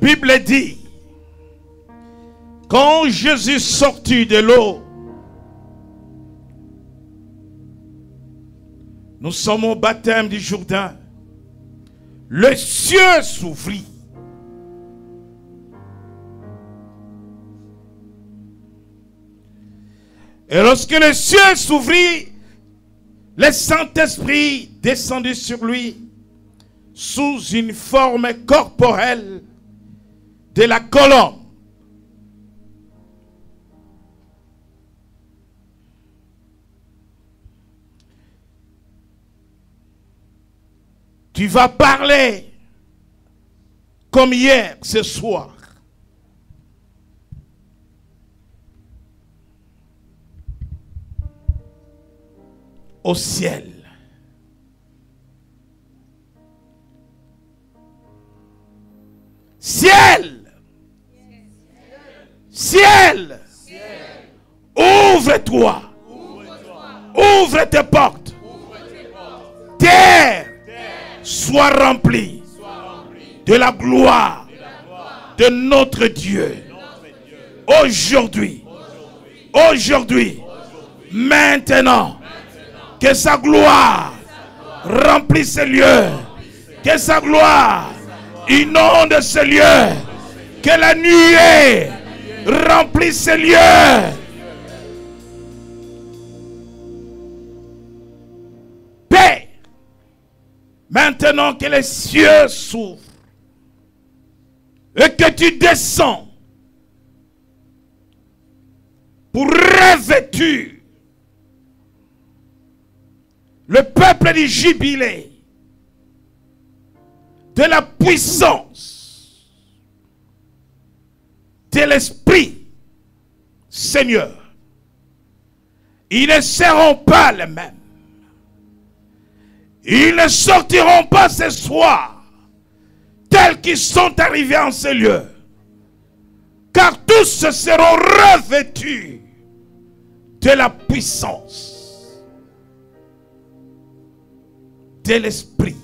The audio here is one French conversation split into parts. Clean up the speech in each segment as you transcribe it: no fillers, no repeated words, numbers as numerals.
Bible dit, quand Jésus sortit de l'eau, nous sommes au baptême du Jourdain, le ciel s'ouvrit. Et lorsque le ciel s'ouvrit, le Saint-Esprit descendit sur lui sous une forme corporelle de la colombe. Tu vas parler comme hier, ce soir. Au ciel. Ciel. Ciel. Ouvre-toi. Ouvre tes portes. Terre. Sois remplie de la gloire de notre Dieu. Aujourd'hui. Aujourd'hui. Maintenant. Que sa gloire remplisse ces lieux. Que sa gloire inonde ces lieux. Que la nuée remplisse ces lieux. Paix. Maintenant que les cieux s'ouvrent et que tu descends pour revêtir le peuple du jubilé de la puissance de l'Esprit, Seigneur. Ils ne seront pas les mêmes. Ils ne sortiront pas ce soir tels qu'ils sont arrivés en ce lieu. Car tous seront revêtus de la puissance de l'Esprit.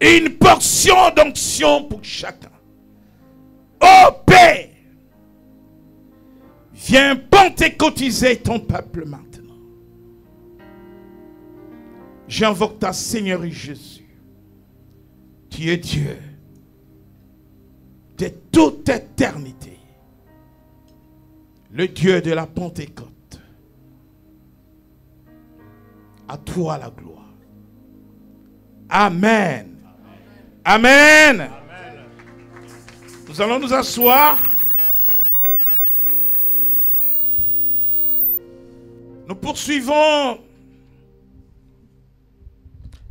Une portion d'onction pour chacun. Ô Père, viens pentecôtiser ton peuple maintenant. J'invoque ta Seigneurie Jésus. Tu es Dieu de toute éternité. Le Dieu de la Pentecôte. À toi la gloire. Amen. Amen. Amen. Nous allons nous asseoir. Nous poursuivons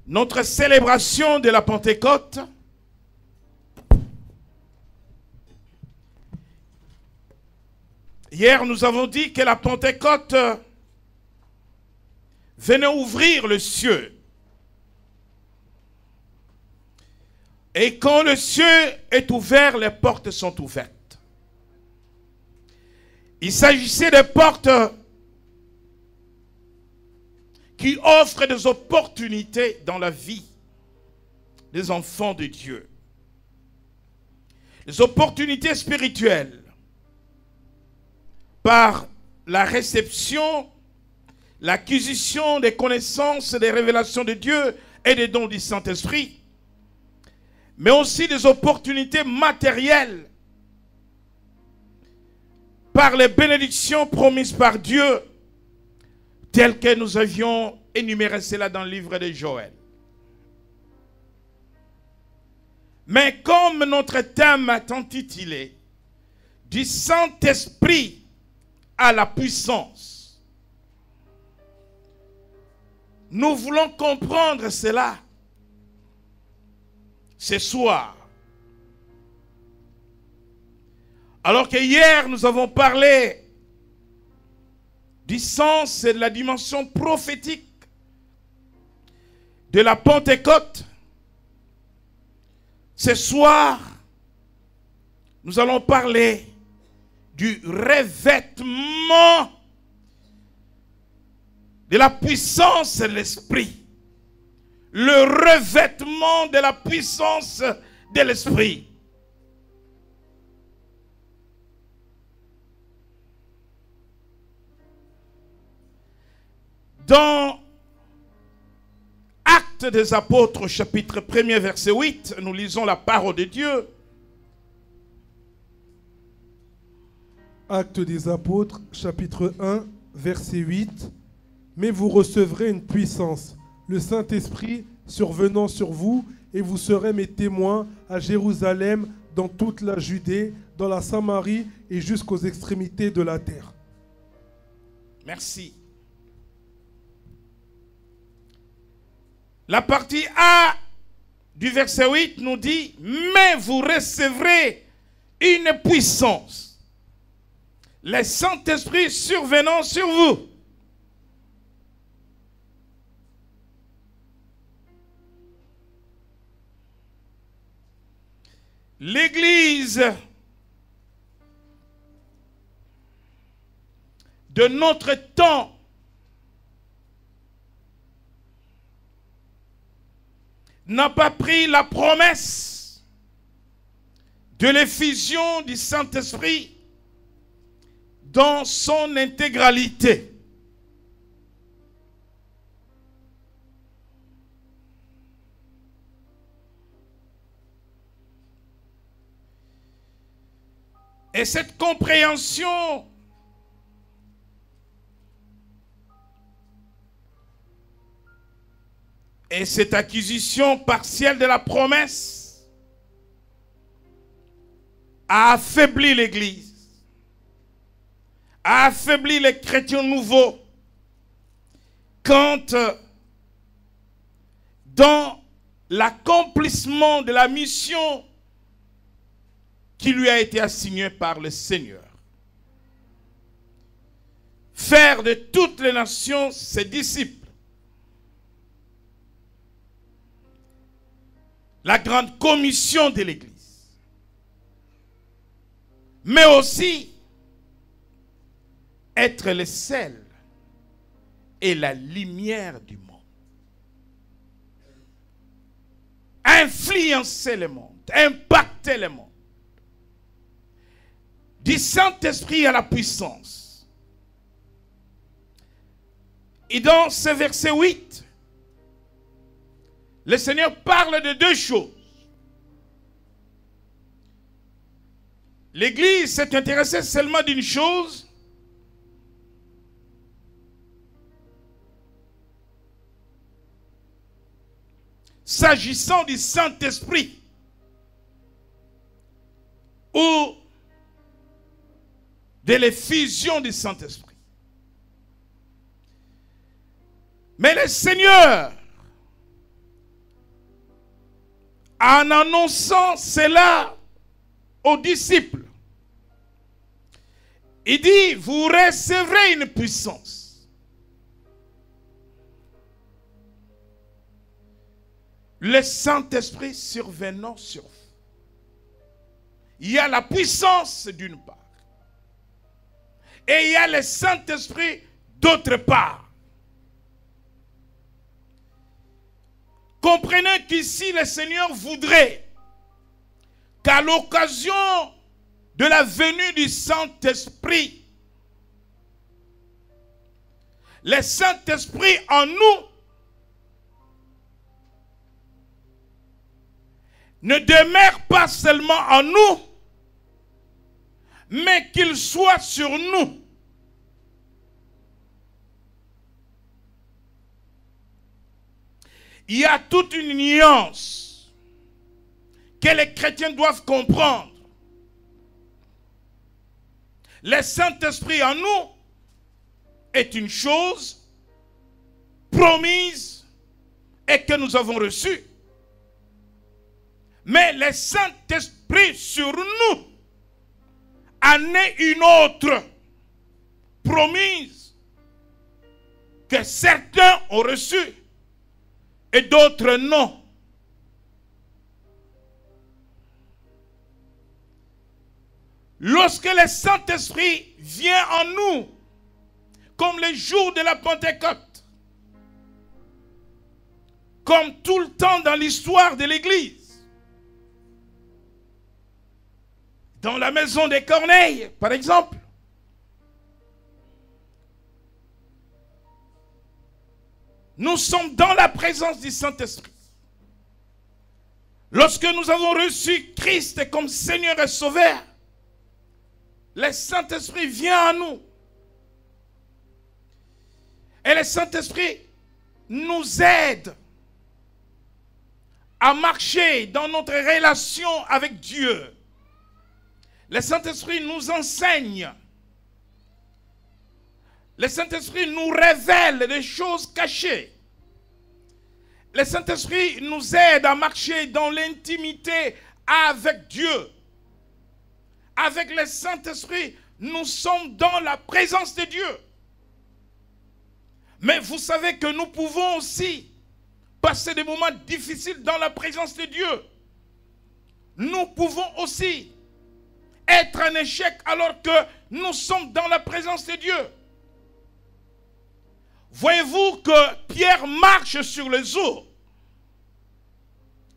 notre célébration de la Pentecôte. Hier, nous avons dit que la Pentecôte venait ouvrir le ciel. Et quand le ciel est ouvert, les portes sont ouvertes. Il s'agissait de portes qui offrent des opportunités dans la vie des enfants de Dieu. Des opportunités spirituelles par la réception, l'acquisition des connaissances, des révélations de Dieu et des dons du Saint-Esprit, mais aussi des opportunités matérielles par les bénédictions promises par Dieu, telles que nous avions énuméré cela dans le livre de Joël. Mais comme notre thème est intitulé « Du Saint-Esprit à la puissance », nous voulons comprendre cela ce soir. Alors que hier, nous avons parlé du sens et de la dimension prophétique de la Pentecôte. Ce soir, nous allons parler du revêtement de la puissance de l'Esprit. le revêtement de la puissance de l'Esprit. Dans Actes des Apôtres, chapitre 1er, verset 8, nous lisons la parole de Dieu. Actes des Apôtres, chapitre 1, verset 8. Mais vous recevrez une puissance, le Saint-Esprit survenant sur vous, et vous serez mes témoins à Jérusalem, dans toute la Judée, dans la Samarie et jusqu'aux extrémités de la terre. Merci. La partie A du verset 8 nous dit, mais vous recevrez une puissance, le Saint-Esprit survenant sur vous. L'Église de notre temps n'a pas pris la promesse de l'effusion du Saint-Esprit dans son intégralité. Et cette compréhension et cette acquisition partielle de la promesse a affaibli l'Église, a affaibli les chrétiens nouveaux quand dans l'accomplissement de la mission qui lui a été assignée par le Seigneur. Faire de toutes les nations ses disciples. La grande commission de l'Église. Mais aussi être le sel et la lumière du monde. Influencer le monde, impacter le monde. Du Saint-Esprit à la puissance. Et dans ce verset 8, le Seigneur parle de deux choses. L'Église s'est intéressée seulement d'une chose. S'agissant du Saint-Esprit, ou de l'effusion du Saint-Esprit. Mais le Seigneur, en annonçant cela aux disciples, il dit, vous recevrez une puissance. Le Saint-Esprit survenant sur vous. Il y a la puissance d'une part. Et il y a le Saint-Esprit d'autre part. Comprenez qu'ici le Seigneur voudrait qu'à l'occasion de la venue du Saint-Esprit, le Saint-Esprit en nous ne demeure pas seulement en nous, mais qu'il soit sur nous. Il y a toute une nuance que les chrétiens doivent comprendre. Le Saint-Esprit en nous est une chose promise et que nous avons reçue. Mais le Saint-Esprit sur nous en est une autre promise que certains ont reçue et d'autres non. Lorsque le Saint-Esprit vient en nous, comme le jour de la Pentecôte, comme tout le temps dans l'histoire de l'Église. Dans la maison des Corneilles, par exemple, nous sommes dans la présence du Saint-Esprit. Lorsque nous avons reçu Christ comme Seigneur et Sauveur, le Saint-Esprit vient à nous. Et le Saint-Esprit nous aide à marcher dans notre relation avec Dieu. Le Saint-Esprit nous enseigne. Le Saint-Esprit nous révèle des choses cachées. Le Saint-Esprit nous aide à marcher dans l'intimité avec Dieu. Avec le Saint-Esprit, nous sommes dans la présence de Dieu. Mais vous savez que nous pouvons aussi passer des moments difficiles dans la présence de Dieu. Nous pouvons aussi être en échec alors que nous sommes dans la présence de Dieu. Voyez-vous que Pierre marche sur les eaux.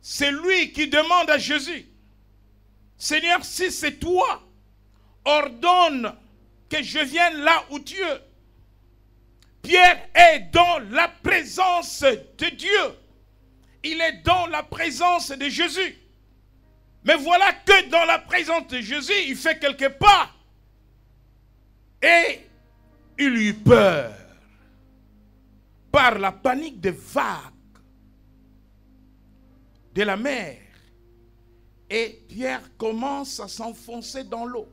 C'est lui qui demande à Jésus, Seigneur, si c'est toi, ordonne que je vienne là où tu es. Pierre est dans la présence de Dieu. Il est dans la présence de Jésus. Mais voilà que dans la présence de Jésus, il fait quelques pas. Et il eut peur par la panique des vagues de la mer. Et Pierre commence à s'enfoncer dans l'eau.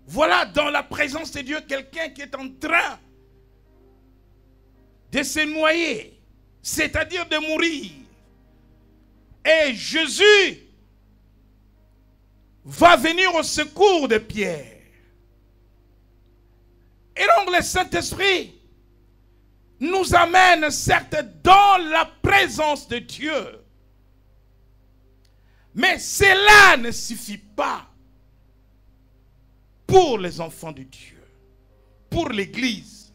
Voilà dans la présence de Dieu quelqu'un qui est en train de se noyer, c'est-à-dire de mourir. Et Jésus va venir au secours de Pierre. Et donc le Saint-Esprit nous amène certes dans la présence de Dieu. Mais cela ne suffit pas pour les enfants de Dieu, pour l'Église,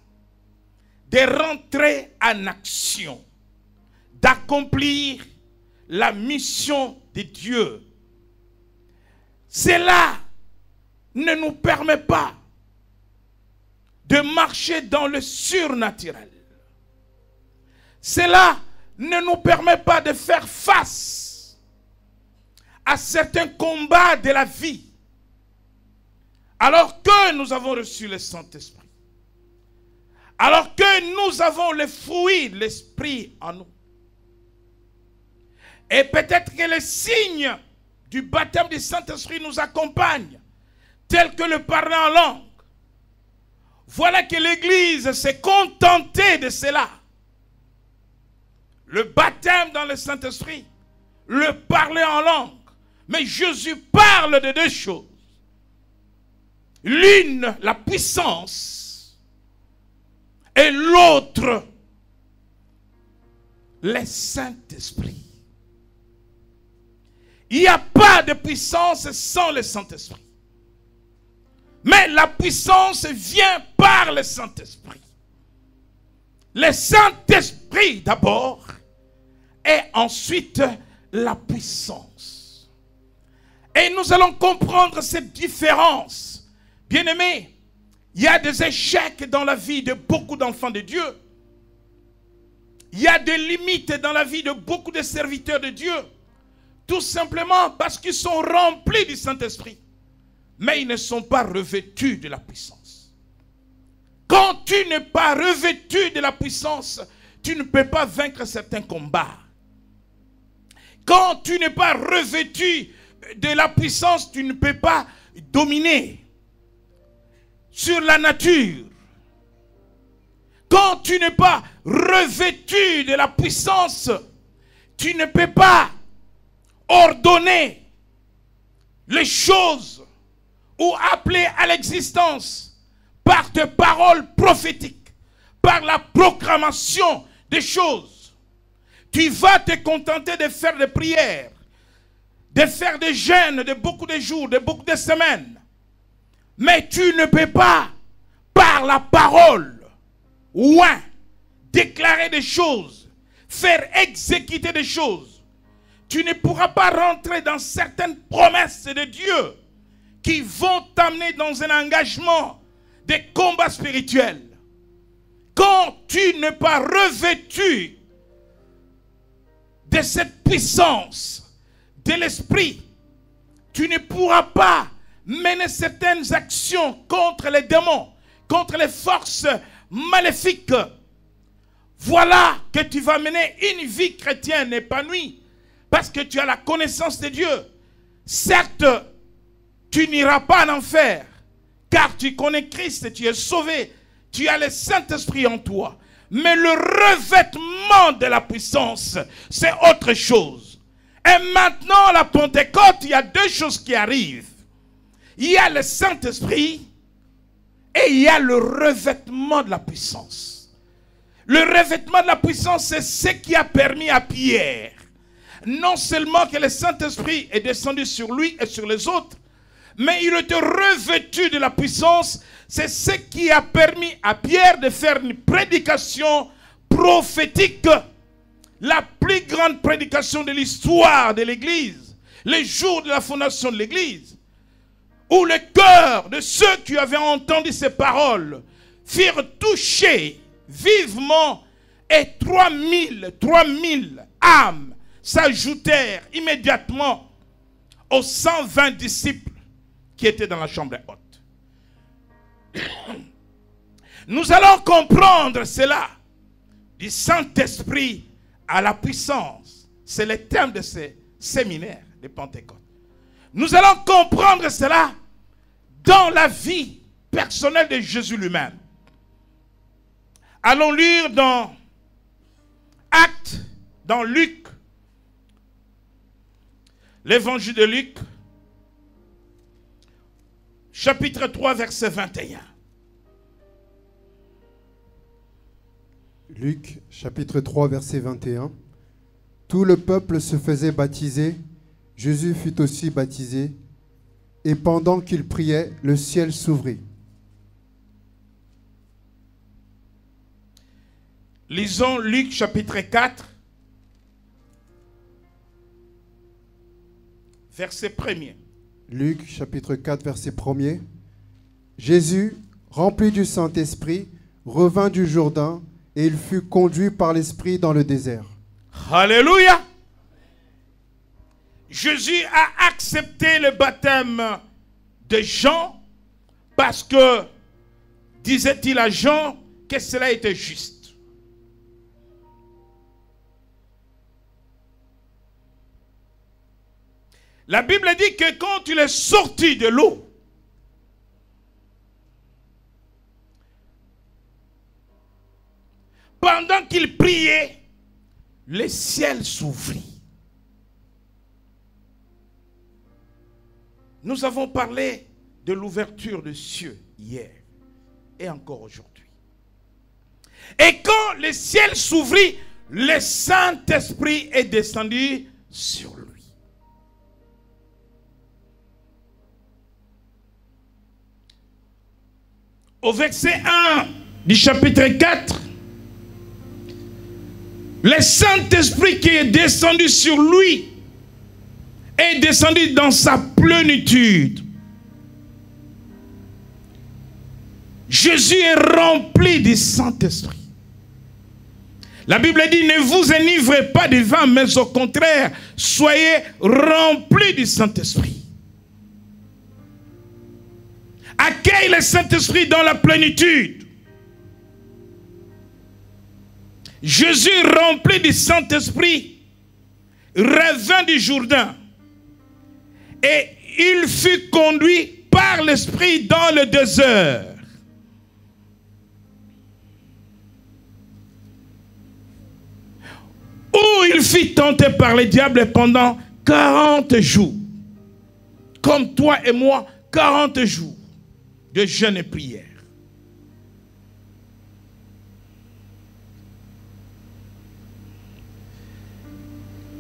de rentrer en action, d'accomplir la mission de Dieu. Cela ne nous permet pas de marcher dans le surnaturel. Cela ne nous permet pas de faire face à certains combats de la vie, alors que nous avons reçu le Saint-Esprit, alors que nous avons le fruit de l'Esprit en nous. Et peut-être que les signes du baptême du Saint-Esprit nous accompagnent, tels que le parler en langue. Voilà que l'Église s'est contentée de cela. Le baptême dans le Saint-Esprit, le parler en langue. Mais Jésus parle de deux choses. L'une, la puissance, et l'autre, le Saint-Esprit. Il n'y a pas de puissance sans le Saint-Esprit. Mais la puissance vient par le Saint-Esprit. Le Saint-Esprit d'abord et ensuite la puissance. Et nous allons comprendre cette différence. Bien-aimés, il y a des échecs dans la vie de beaucoup d'enfants de Dieu. Il y a des limites dans la vie de beaucoup de serviteurs de Dieu. Tout simplement parce qu'ils sont remplis du Saint-Esprit. Mais ils ne sont pas revêtus de la puissance. Quand tu n'es pas revêtu de la puissance, tu ne peux pas vaincre certains combats. Quand tu n'es pas revêtu de la puissance, tu ne peux pas dominer sur la nature. Quand tu n'es pas revêtu de la puissance, tu ne peux pas ordonner les choses ou appeler à l'existence par tes paroles prophétiques, par la proclamation des choses. Tu vas te contenter de faire des prières, de faire des jeûnes de beaucoup de jours, de beaucoup de semaines. Mais tu ne peux pas, par la parole, déclarer des choses, faire exécuter des choses. Tu ne pourras pas rentrer dans certaines promesses de Dieu qui vont t'amener dans un engagement des combats spirituels. Quand tu n'es pas revêtu de cette puissance de l'esprit, tu ne pourras pas mener certaines actions contre les démons, contre les forces maléfiques. Voilà que tu vas mener une vie chrétienne épanouie parce que tu as la connaissance de Dieu. Certes, tu n'iras pas en enfer car tu connais Christ, tu es sauvé, tu as le Saint-Esprit en toi. Mais le revêtement de la puissance, c'est autre chose. Et maintenant, la Pentecôte, il y a deux choses qui arrivent. Il y a le Saint-Esprit et il y a le revêtement de la puissance. Le revêtement de la puissance, c'est ce qui a permis à Pierre, non seulement que le Saint-Esprit est descendu sur lui et sur les autres, mais il était revêtu de la puissance. C'est ce qui a permis à Pierre de faire une prédication prophétique, la plus grande prédication de l'histoire de l'Église, les jours de la fondation de l'Église, où le cœur de ceux qui avaient entendu ces paroles furent touchés vivement, et 3000 âmes s'ajoutèrent immédiatement aux 120 disciples qui étaient dans la chambre haute. Nous allons comprendre cela, du Saint-Esprit à la puissance. C'est le thème de ce séminaire de Pentecôte. Nous allons comprendre cela dans la vie personnelle de Jésus lui-même. Allons lire dans Actes, dans Luc, l'évangile de Luc, chapitre 3, verset 21. Luc, chapitre 3, verset 21. Tout le peuple se faisait baptiser, Jésus fut aussi baptisé, et pendant qu'il priait, le ciel s'ouvrit. Lisons Luc, chapitre 4, verset 1er. Luc, chapitre 4, verset 1er. Jésus, rempli du Saint-Esprit, revint du Jourdain, et il fut conduit par l'Esprit dans le désert. Alléluia! Jésus a accepté le baptême de Jean parce que, disait-il à Jean, que cela était juste. La Bible dit que quand il est sorti de l'eau, pendant qu'il priait, le ciel s'ouvrit. Nous avons parlé de l'ouverture des cieux hier et encore aujourd'hui. Et quand le ciel s'ouvrit, le Saint-Esprit est descendu sur lui. Au verset 1 du chapitre 4, le Saint-Esprit qui est descendu sur lui est descendu dans sa plénitude. Jésus est rempli du Saint-Esprit. La Bible dit, ne vous enivrez pas de vin, mais au contraire, soyez remplis du Saint-Esprit. Accueille le Saint-Esprit dans la plénitude. Jésus, rempli du Saint-Esprit, revint du Jourdain. Et il fut conduit par l'Esprit dans le désert. Où il fut tenté par le diable pendant 40 jours. Comme toi et moi, 40 jours de jeûne et prière.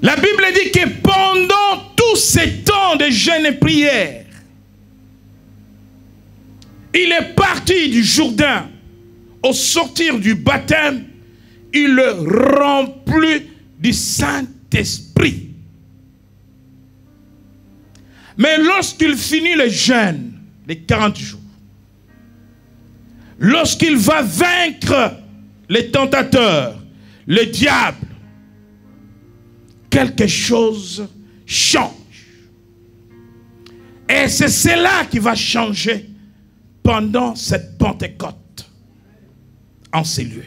La Bible dit que pendant tous ces temps de jeûne et prière, il est parti du Jourdain au sortir du baptême. il le remplit du Saint-Esprit. Mais lorsqu'il finit le jeûne, les 40 jours, lorsqu'il va vaincre les tentateurs, le diable, quelque chose change. Et c'est cela qui va changer pendant cette Pentecôte en ces lieux.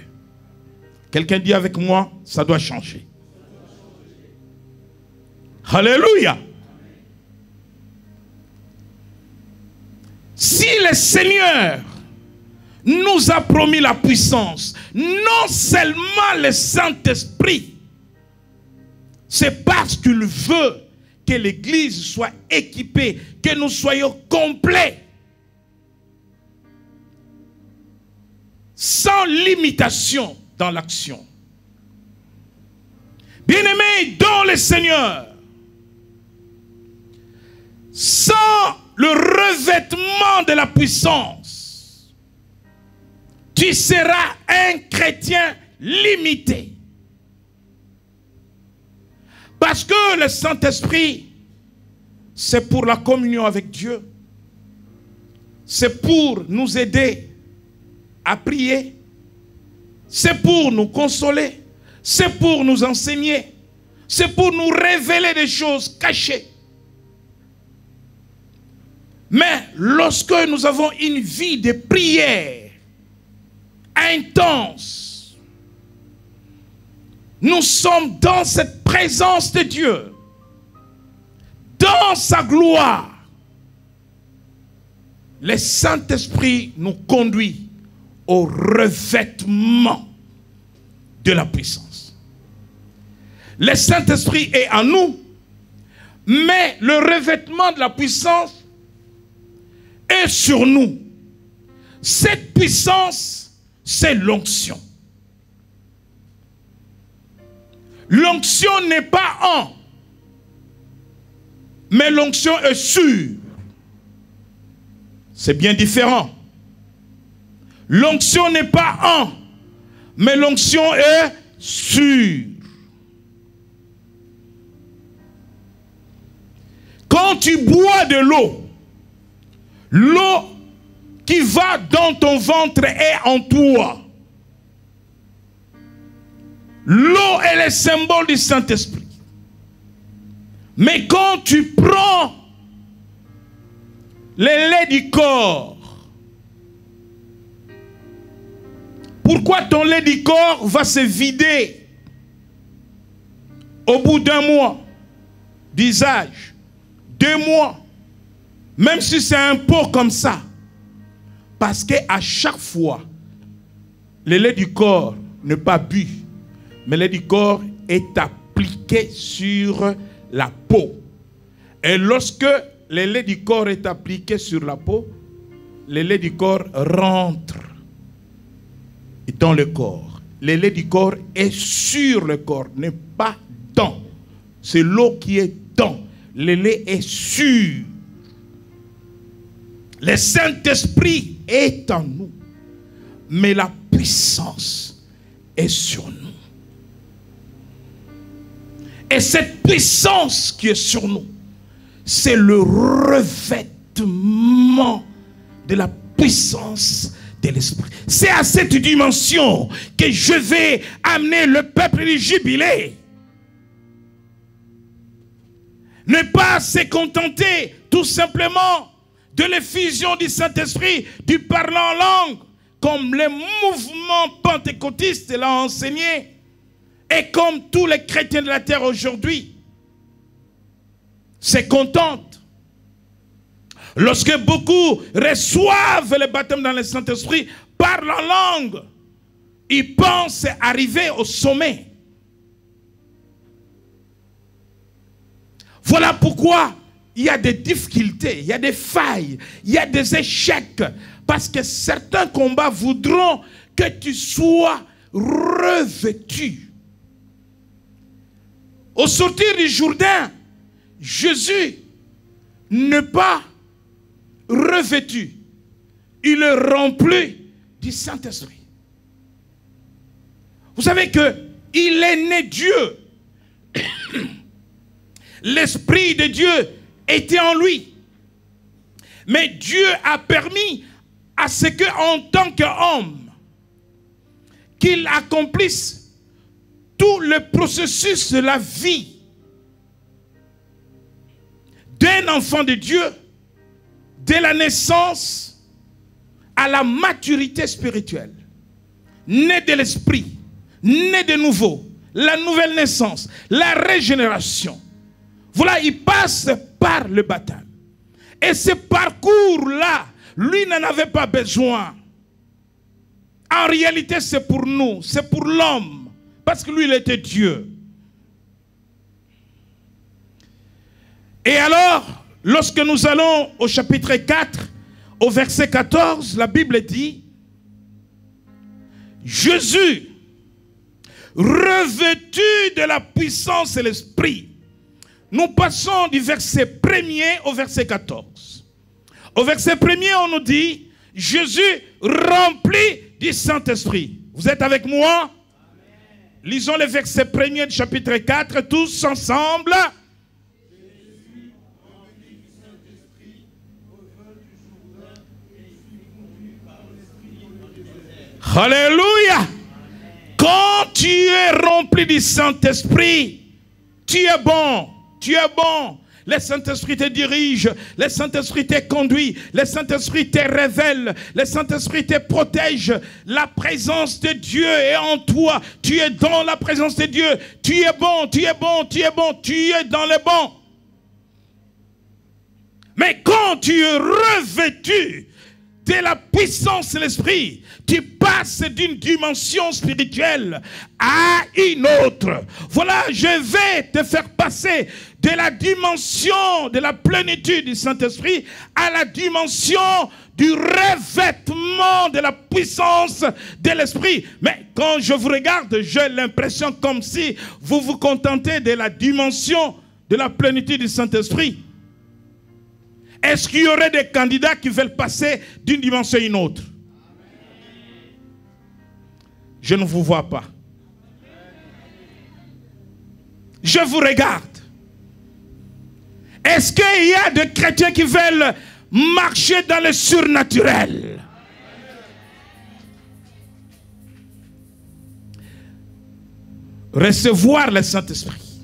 Quelqu'un dit avec moi, ça doit changer. Alléluia. Si le Seigneur nous a promis la puissance, non seulement le Saint-Esprit, c'est parce qu'il veut que l'Église soit équipée, que nous soyons complets, sans limitation dans l'action. Bien-aimés dans le Seigneur, sans le revêtement de la puissance, tu seras un chrétien limité. Parce que le Saint-Esprit, c'est pour la communion avec Dieu. C'est pour nous aider à prier. C'est pour nous consoler. C'est pour nous enseigner. C'est pour nous révéler des choses cachées. Mais lorsque nous avons une vie de prière intense, nous sommes dans cette présence de Dieu, dans sa gloire. Le Saint-Esprit nous conduit au revêtement de la puissance. Le Saint-Esprit est en nous, mais le revêtement de la puissance est sur nous. Cette puissance, c'est l'onction. L'onction n'est pas en, mais l'onction est sur. C'est bien différent. L'onction n'est pas en, mais l'onction est sur. Quand tu bois de l'eau, l'eau qui va dans ton ventre est en toi. L'eau est le symbole du Saint-Esprit. Mais quand tu prends le lait du corps, pourquoi ton lait du corps va se vider au bout d'un mois d'usage, 2 mois, même si c'est un pot comme ça? Parce qu'à chaque fois, le lait du corps n'est pas bu, mais le lait du corps est appliqué sur la peau. Et lorsque le lait du corps est appliqué sur la peau, le lait du corps rentre dans le corps. Le lait du corps est sur le corps, n'est pas dans. C'est l'eau qui est dans. Le lait est sur. Le Saint-Esprit est en nous, mais la puissance est sur nous. Et cette puissance qui est sur nous, c'est le revêtement de la puissance de l'Esprit. C'est à cette dimension que je vais amener le peuple du jubilé. Ne pas se contenter tout simplement de l'effusion du Saint-Esprit, du parler en langue, comme le mouvement pentecôtiste l'a enseigné, et comme tous les chrétiens de la terre aujourd'hui se contentent. Lorsque beaucoup reçoivent le baptême dans le Saint-Esprit, parlent en langue, ils pensent arriver au sommet. Voilà pourquoi il y a des difficultés, il y a des failles, il y a des échecs. Parce que certains combats voudront que tu sois revêtu. Au sortir du Jourdain, Jésus n'est pas revêtu. Il est rempli du Saint-Esprit. Vous savez que il est né Dieu. L'Esprit de Dieu était en lui. Mais Dieu a permis à ce qu'en tant qu'homme, qu'il accomplisse tout le processus de la vie d'un enfant de Dieu, dès la naissance à la maturité spirituelle, né de l'esprit, né de nouveau, la nouvelle naissance, la régénération. Voilà, il passe par le baptême. Et ce parcours-là, lui n'en avait pas besoin. En réalité, c'est pour nous, c'est pour l'homme, parce que lui, il était Dieu. Et alors, lorsque nous allons au chapitre 4, au verset 14, la Bible dit, Jésus, revêtu de la puissance et l'esprit. Nous passons du verset 1er au verset 14. Au verset 1er, on nous dit, Jésus rempli du Saint-Esprit. Vous êtes avec moi? Amen. Lisons le verset 1er du chapitre 4, tous ensemble. Alléluia. Quand tu es rempli du Saint-Esprit, tu es bon, tu es bon. Le Saint-Esprit te dirige, le Saint-Esprit te conduit, le Saint-Esprit te révèle, le Saint-Esprit te protège. La présence de Dieu est en toi. Tu es dans la présence de Dieu. Tu es bon, tu es bon, tu es bon, tu es dans le bon. Mais quand tu es revêtu de la puissance de l'esprit, tu passes d'une dimension spirituelle à une autre. Voilà, je vais te faire passer de la dimension de la plénitude du Saint-Esprit à la dimension du revêtement de la puissance de l'esprit. Mais quand je vous regarde, j'ai l'impression comme si vous vous contentez de la dimension de la plénitude du Saint-Esprit. Est-ce qu'il y aurait des candidats qui veulent passer d'une dimension à une autre? Je ne vous vois pas. Je vous regarde. Est-ce qu'il y a des chrétiens qui veulent marcher dans le surnaturel? Recevoir le Saint-Esprit,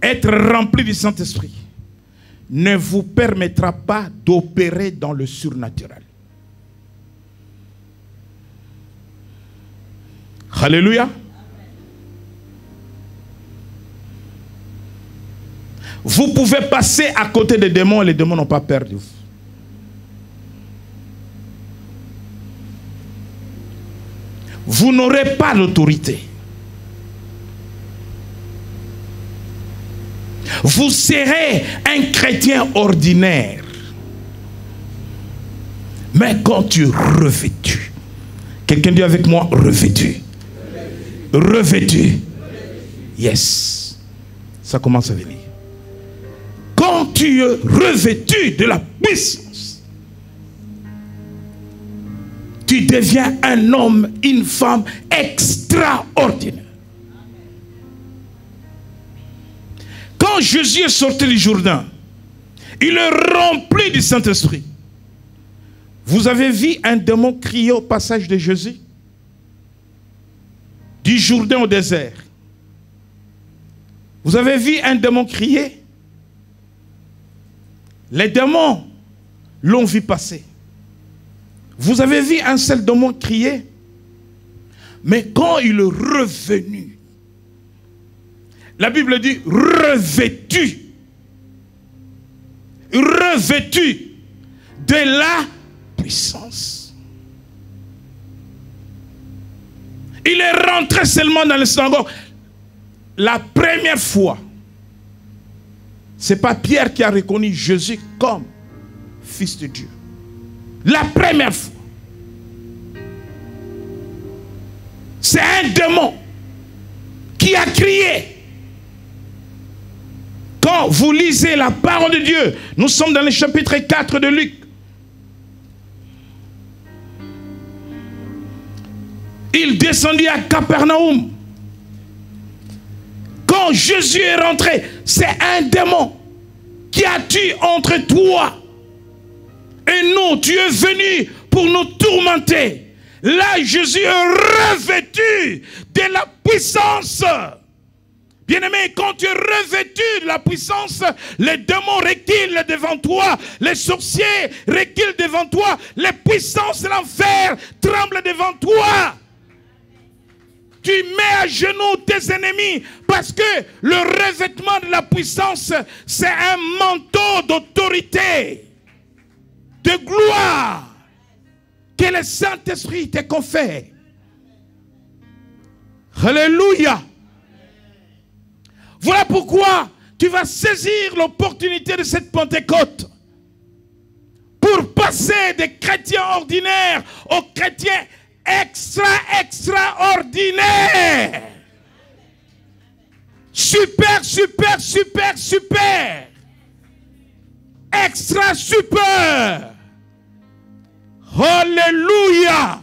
être rempli du Saint-Esprit, ne vous permettra pas d'opérer dans le surnaturel. Alléluia. Vous pouvez passer à côté des démons et les démons n'ont pas peur de vous. Vous n'aurez pas l'autorité. Vous serez un chrétien ordinaire. Mais quand tu es revêtu, quelqu'un dit avec moi, revêtu. Revêtu. Yes. Ça commence à venir. Quand tu es revêtu de la puissance, tu deviens un homme, une femme extraordinaire. Quand Jésus est sorti du Jourdain, il est rempli du Saint-Esprit. Vous avez vu un démon crier au passage de Jésus? Du Jourdain au désert. Vous avez vu un démon crier? Les démons l'ont vu passer. Vous avez vu un seul démon crier? Mais quand il est revenu, la Bible dit revêtu. Revêtu de la puissance. Il est rentré seulement dans le synagogue. La première fois, ce n'est pas Pierre qui a reconnu Jésus comme fils de Dieu. La première fois. C'est un démon qui a crié. Quand vous lisez la parole de Dieu, nous sommes dans le chapitre 4 de Luc. il descendit à Capernaum. Quand Jésus est rentré, c'est un démon. Qui as-tu entre toi et nous? Tu es venu pour nous tourmenter. Là, Jésus est revêtu de la puissance. Bien-aimé, quand tu es revêtu de la puissance, les démons reculent devant toi, les sorciers reculent devant toi, les puissances de l'enfer tremblent devant toi. Tu mets à genoux tes ennemis parce que le revêtement de la puissance, c'est un manteau d'autorité, de gloire que le Saint-Esprit te confère. Alléluia. Voilà pourquoi tu vas saisir l'opportunité de cette Pentecôte pour passer des chrétiens ordinaires aux chrétiens extraordinaires. Super, super, super, super. Extra, super. Alléluia.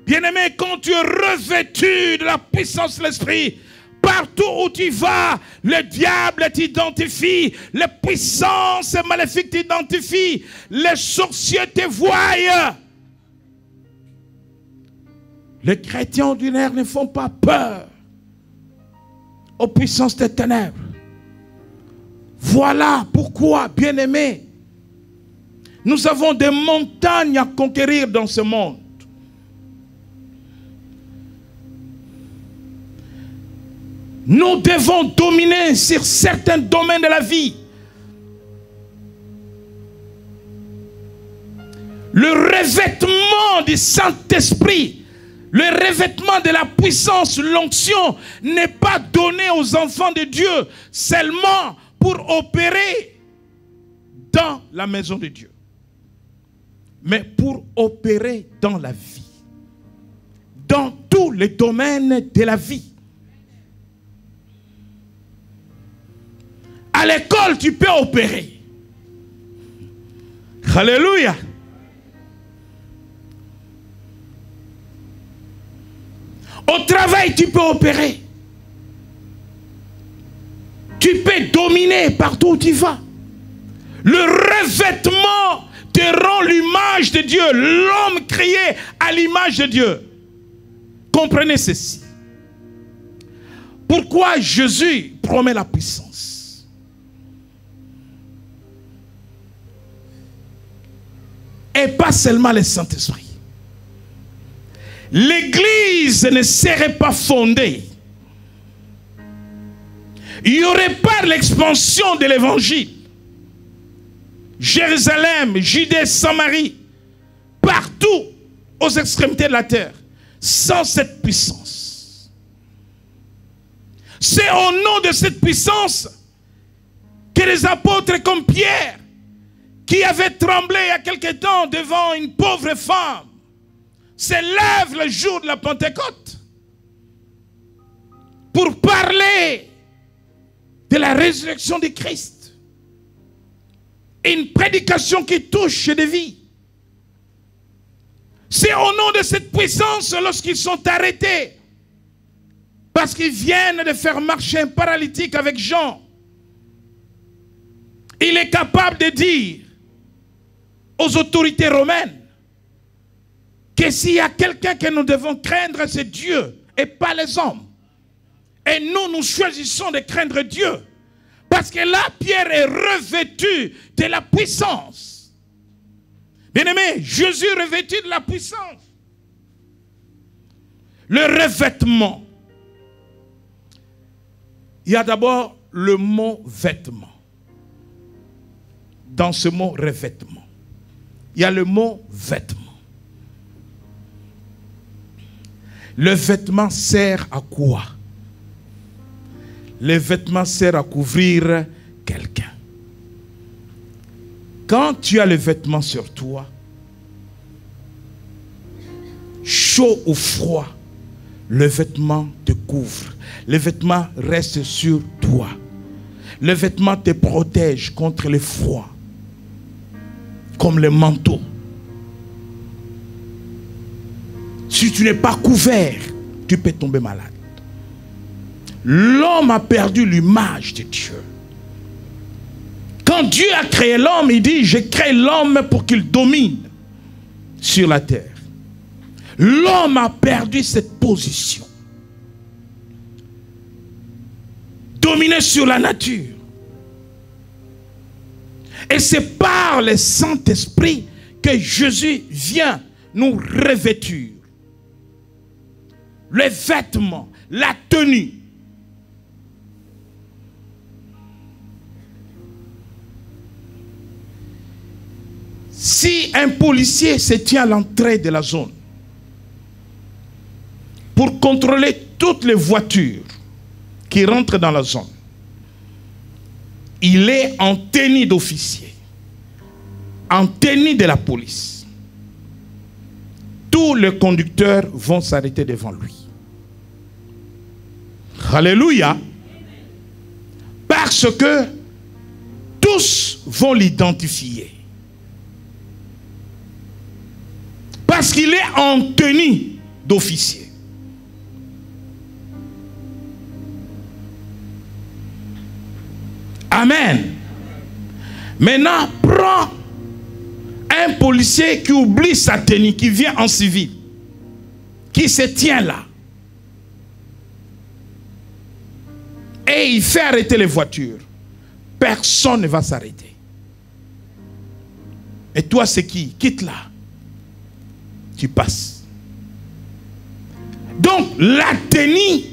Bien-aimé, quand tu es revêtu de la puissance de l'Esprit, partout où tu vas, le diable t'identifie, les puissances maléfiques t'identifient, les sorciers te voient. Les chrétiens ordinaires ne font pas peur aux puissances des ténèbres. Voilà pourquoi, bien-aimés, nous avons des montagnes à conquérir dans ce monde. Nous devons dominer sur certains domaines de la vie. Le revêtement du Saint-Esprit, le revêtement de la puissance, l'onction n'est pas donné aux enfants de Dieu seulement pour opérer dans la maison de Dieu, mais pour opérer dans la vie, dans tous les domaines de la vie. À l'école, tu peux opérer. Alléluia. Au travail, tu peux opérer. Tu peux dominer partout où tu vas. Le revêtement te rend l'image de Dieu. L'homme créé à l'image de Dieu. Comprenez ceci. Pourquoi Jésus promet la puissance? Et pas seulement le Saint-Esprit. L'Église ne serait pas fondée. Il n'y aurait pas l'expansion de l'Évangile. Jérusalem, Judée, Samarie, partout aux extrémités de la terre, sans cette puissance. C'est au nom de cette puissance que les apôtres comme Pierre, qui avait tremblé il y a quelque temps devant une pauvre femme, se lève le jour de la Pentecôte pour parler de la résurrection de Christ. Une prédication qui touche des vies. C'est au nom de cette puissance lorsqu'ils sont arrêtés, parce qu'ils viennent de faire marcher un paralytique avec Jean. Il est capable de dire aux autorités romaines que s'il y a quelqu'un que nous devons craindre, c'est Dieu et pas les hommes. Et nous choisissons de craindre Dieu. Parce que là, Pierre est revêtu de la puissance. Bien-aimé, Jésus est revêtu de la puissance. Le revêtement. Il y a d'abord le mot vêtement. Dans ce mot revêtement, il y a le mot vêtement. Le vêtement sert à quoi? Le vêtement sert à couvrir quelqu'un. Quand tu as le vêtement sur toi, chaud ou froid, le vêtement te couvre. Le vêtement reste sur toi. Le vêtement te protège contre le froid, comme le manteau. Si tu n'es pas couvert, tu peux tomber malade. L'homme a perdu l'image de Dieu. Quand Dieu a créé l'homme, il dit, j'ai créé l'homme pour qu'il domine sur la terre. L'homme a perdu cette position. Dominer sur la nature. Et c'est par le Saint-Esprit que Jésus vient nous revêtir. Les vêtements, la tenue. Si un policier se tient à l'entrée de la zone pour contrôler toutes les voitures qui rentrent dans la zone, il est en tenue d'officier, en tenue de la police. Tous les conducteurs vont s'arrêter devant lui. Alléluia. Parce que tous vont l'identifier. Parce qu'il est en tenue d'officier. Amen. Maintenant, prends un policier qui oublie sa tenue, qui vient en civil, qui se tient là. Et il fait arrêter les voitures. Personne ne va s'arrêter. Et toi, c'est qui? Quitte là. Tu passes. Donc, la tenue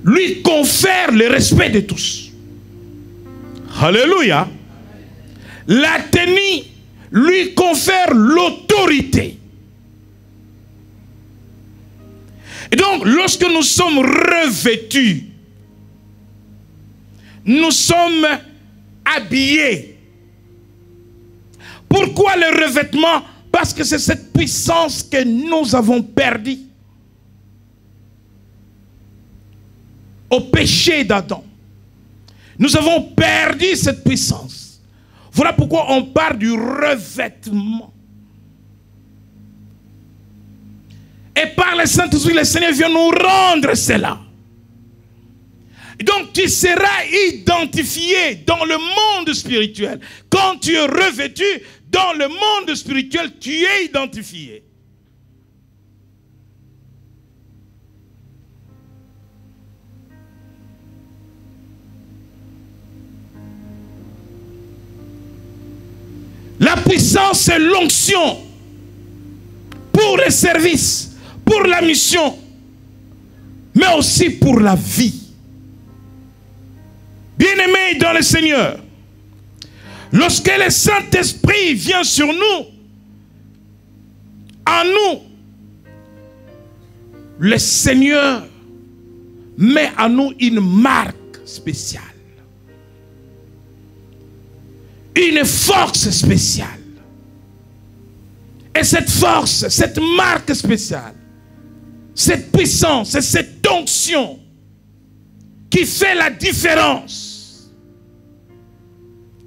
lui confère le respect de tous. Alléluia. La tenue lui confère l'autorité. Et donc, lorsque nous sommes revêtus, nous sommes habillés. Pourquoi le revêtement? Parce que c'est cette puissance que nous avons perdue au péché d'Adam. Nous avons perdu cette puissance. Voilà pourquoi on parle du revêtement. Et par le Saint-Esprit, le Seigneur vient nous rendre cela. Et donc tu seras identifié dans le monde spirituel. Quand tu es revêtu dans le monde spirituel, tu es identifié. La puissance, c'est l'onction pour le service, pour la mission, mais aussi pour la vie. Bien-aimés dans le Seigneur, lorsque le Saint-Esprit vient sur nous, en nous, le Seigneur met en nous une marque spéciale. Une force spéciale. Et cette force, cette marque spéciale, cette puissance, cette onction qui fait la différence.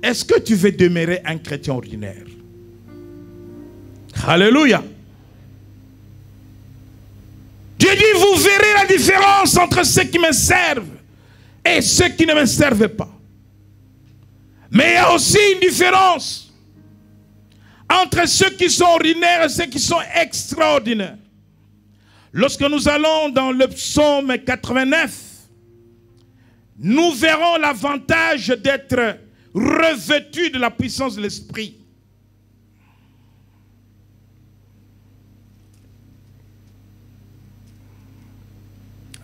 Est-ce que tu veux demeurer un chrétien ordinaire? Alléluia. Dieu dit, vous verrez la différence entre ceux qui me servent et ceux qui ne me servent pas. Mais il y a aussi une différence entre ceux qui sont ordinaires et ceux qui sont extraordinaires. Lorsque nous allons dans le psaume 89, nous verrons l'avantage d'être revêtus de la puissance de l'Esprit.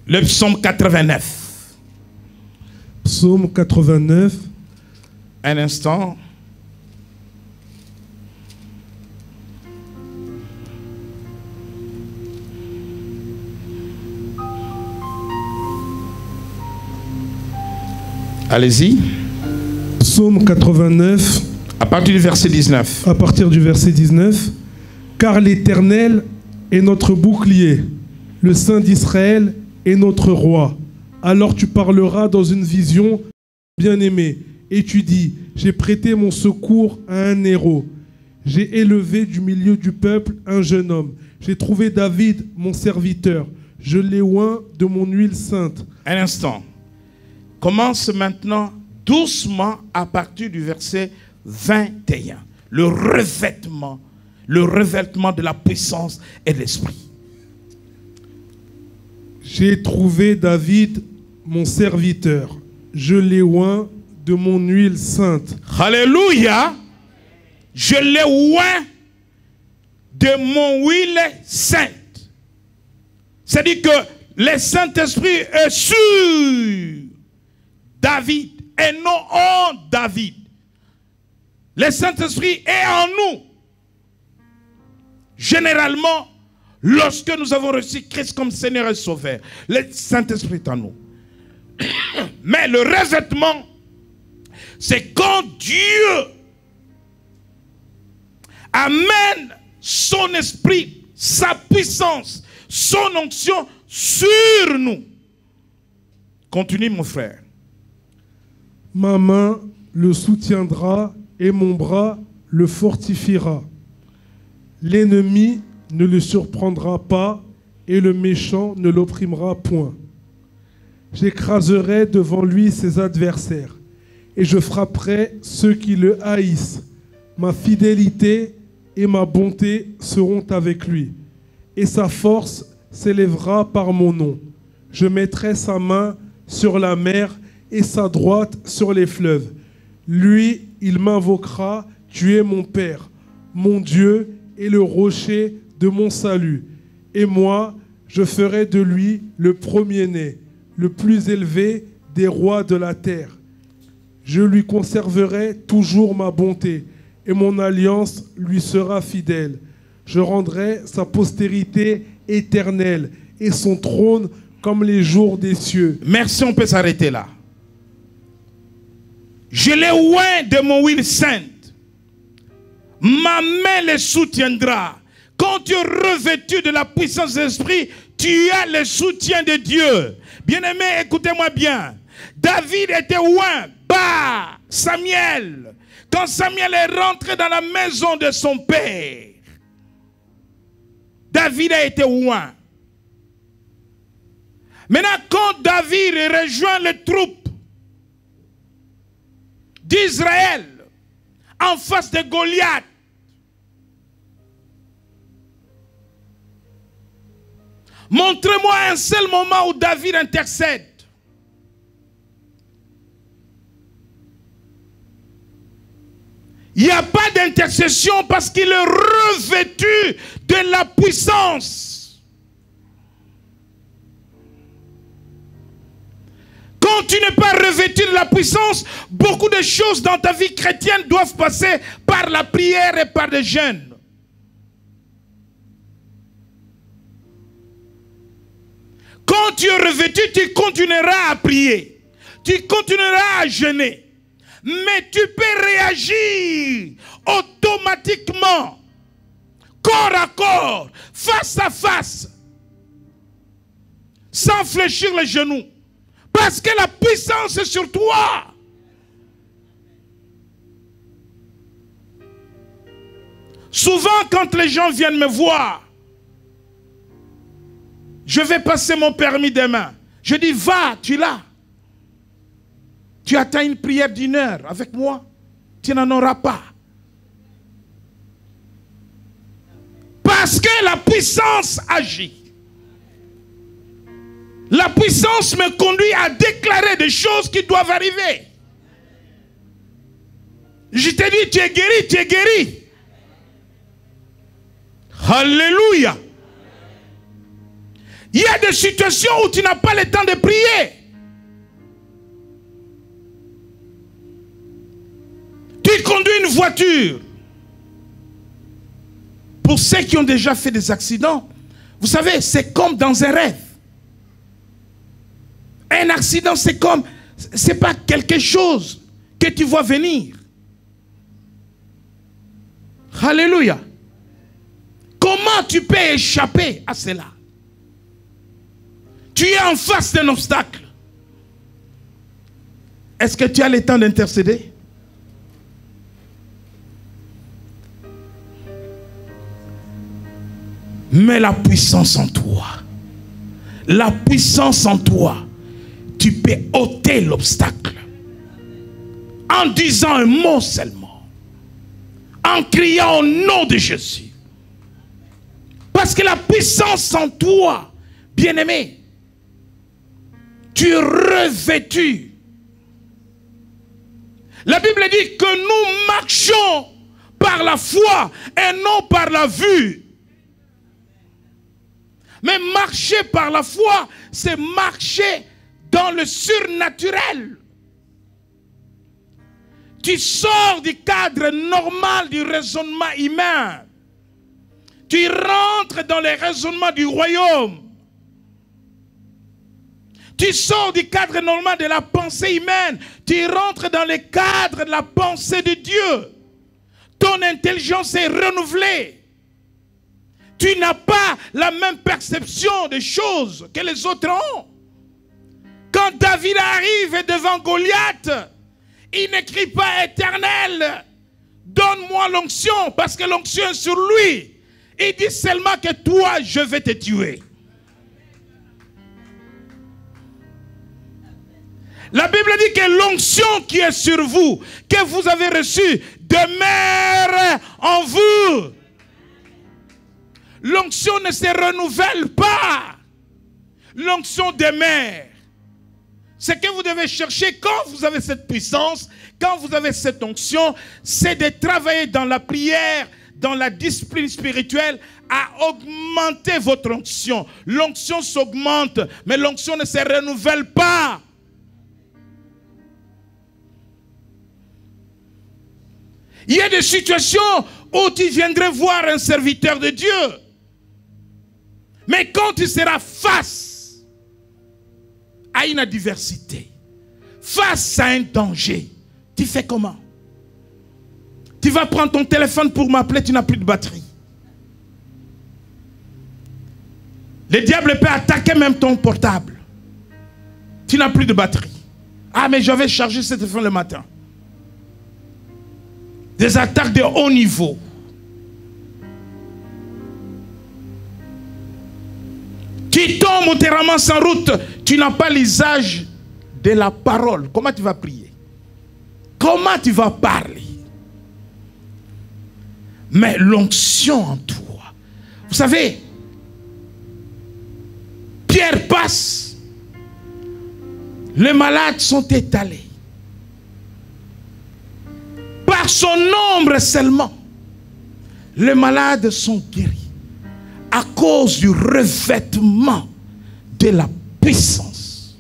Le psaume 89. Psaume 89. Un instant. Allez-y. Psaume 89. À partir du verset 19. À partir du verset 19. Car l'Éternel est notre bouclier, le Saint d'Israël est notre roi. Alors tu parleras dans une vision, bien-aimé, et tu dis, j'ai prêté mon secours à un héros. J'ai élevé du milieu du peuple un jeune homme. J'ai trouvé David, mon serviteur. Je l'ai oint de mon huile sainte. Un instant. Commence maintenant doucement à partir du verset 21. Le revêtement de la puissance et de l'esprit. J'ai trouvé David, mon serviteur. Je l'ai oint de mon huile sainte. Alléluia. Je l'ai oint de mon huile sainte. C'est-à-dire que le Saint-Esprit est sur David et non en David. Le Saint-Esprit est en nous. Généralement, lorsque nous avons reçu Christ comme Seigneur et Sauveur, le Saint-Esprit est en nous. Mais le revêtement, c'est quand Dieu amène son esprit, sa puissance, son onction sur nous. Continue, mon frère. Ma main le soutiendra et mon bras le fortifiera. L'ennemi ne le surprendra pas et le méchant ne l'opprimera point. J'écraserai devant lui ses adversaires et je frapperai ceux qui le haïssent. Ma fidélité et ma bonté seront avec lui, et sa force s'élèvera par mon nom. Je mettrai sa main sur la mer et sa droite sur les fleuves. Lui, il m'invoquera, tu es mon Père, mon Dieu et le rocher de mon salut. Et moi, je ferai de lui le premier-né, le plus élevé des rois de la terre. Je lui conserverai toujours ma bonté, et mon alliance lui sera fidèle. Je rendrai sa postérité éternelle et son trône comme les jours des cieux. Merci, on peut s'arrêter là. Je l'ai oint de mon huile sainte. Ma main le soutiendra. Quand tu es revêtu de la puissance de l'esprit, tu as le soutien de Dieu. Bien-aimé, écoutez-moi bien. David était oint par Samuel. Quand Samuel est rentré dans la maison de son père, David a été oint. Maintenant, quand David rejoint les troupes d'Israël en face de Goliath, montrez-moi un seul moment où David intercède. Il n'y a pas d'intercession parce qu'il est revêtu de la puissance. Quand tu n'es pas revêtu de la puissance, beaucoup de choses dans ta vie chrétienne doivent passer par la prière et par le jeûne. Quand tu es revêtu, tu continueras à prier. Tu continueras à jeûner. Mais tu peux réagir automatiquement, corps à corps, face à face, sans fléchir les genoux. Parce que la puissance est sur toi. Souvent, quand les gens viennent me voir, je vais passer mon permis demain. Je dis, va, tu l'as. Tu attends une prière d'1 heure avec moi. Tu n'en auras pas. Parce que la puissance agit. La puissance me conduit à déclarer des choses qui doivent arriver. Je t'ai dit, tu es guéri, tu es guéri. Alléluia. Il y a des situations où tu n'as pas le temps de prier. Tu conduis une voiture. Pour ceux qui ont déjà fait des accidents, vous savez, c'est comme dans un rêve. Un accident, c'est comme, c'est pas quelque chose que tu vois venir. Alléluia. Comment tu peux échapper à cela? Tu es en face d'un obstacle. Est-ce que tu as le temps d'intercéder? Mais la puissance en toi, la puissance en toi, tu peux ôter l'obstacle en disant un mot seulement, en criant au nom de Jésus. Parce que la puissance en toi, bien-aimé, tu es revêtu. La Bible dit que nous marchons par la foi et non par la vue. Mais marcher par la foi, c'est marcher dans le surnaturel. Tu sors du cadre normal du raisonnement humain. Tu rentres dans les raisonnements du royaume. Tu sors du cadre normal de la pensée humaine. Tu rentres dans le cadre de la pensée de Dieu. Ton intelligence est renouvelée. Tu n'as pas la même perception des choses que les autres ont. Quand David arrive devant Goliath, il n'écrit pas éternel, donne-moi l'onction, parce que l'onction est sur lui. Il dit seulement que toi, je vais te tuer. La Bible dit que l'onction qui est sur vous, que vous avez reçue, demeure en vous. L'onction ne se renouvelle pas. L'onction demeure. Ce que vous devez chercher quand vous avez cette puissance, quand vous avez cette onction, c'est de travailler dans la prière, dans la discipline spirituelle, à augmenter votre onction. L'onction s'augmente, mais l'onction ne se renouvelle pas. Il y a des situations où tu viendrais voir un serviteur de Dieu. Mais quand tu seras face à une adversité, face à un danger, tu fais comment? Tu vas prendre ton téléphone pour m'appeler, tu n'as plus de batterie. Le diable peut attaquer même ton portable. Tu n'as plus de batterie. Ah, mais j'avais chargé ce téléphone le matin. Des attaques de haut niveau. Tu tombes, on te ramasse en route. Tu n'as pas l'usage de la parole. Comment tu vas prier? Comment tu vas parler? Mais l'onction en toi. Vous savez, Pierre passe. Les malades sont étalés. Par son nombre seulement, les malades sont guéris. À cause du revêtement de la puissance.